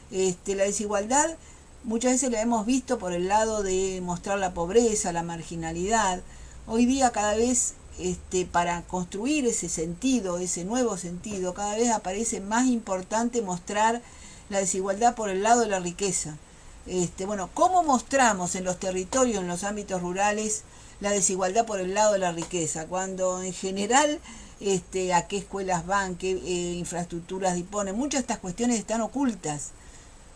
La desigualdad muchas veces la hemos visto por el lado de mostrar la pobreza, la marginalidad. Hoy día cada vez para construir ese sentido, ese nuevo sentido, cada vez aparece más importante mostrar la desigualdad por el lado de la riqueza. Bueno, ¿cómo mostramos en los territorios, en los ámbitos rurales, la desigualdad por el lado de la riqueza? Cuando en general, a qué escuelas van, qué infraestructuras disponen, muchas de estas cuestiones están ocultas.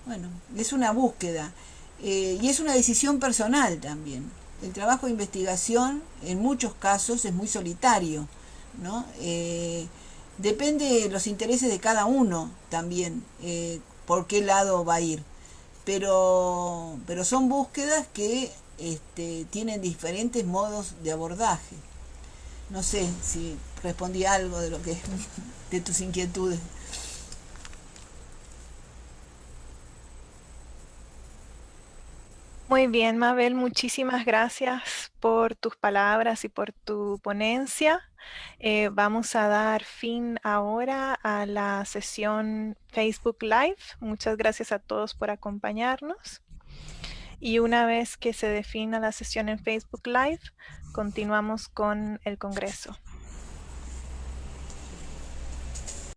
Bueno, es una búsqueda y es una decisión personal también. El trabajo de investigación en muchos casos es muy solitario, ¿no? Depende de los intereses de cada uno también, por qué lado va a ir. Pero son búsquedas que tienen diferentes modos de abordaje. No sé si respondí algo de lo que de tus inquietudes.
Muy bien, Mabel, muchísimas gracias por tus palabras y por tu ponencia. Vamos a dar fin ahora a la sesión Facebook Live. Muchas gracias a todos por acompañarnos. Y una vez que se defina la sesión en Facebook Live, continuamos con el Congreso.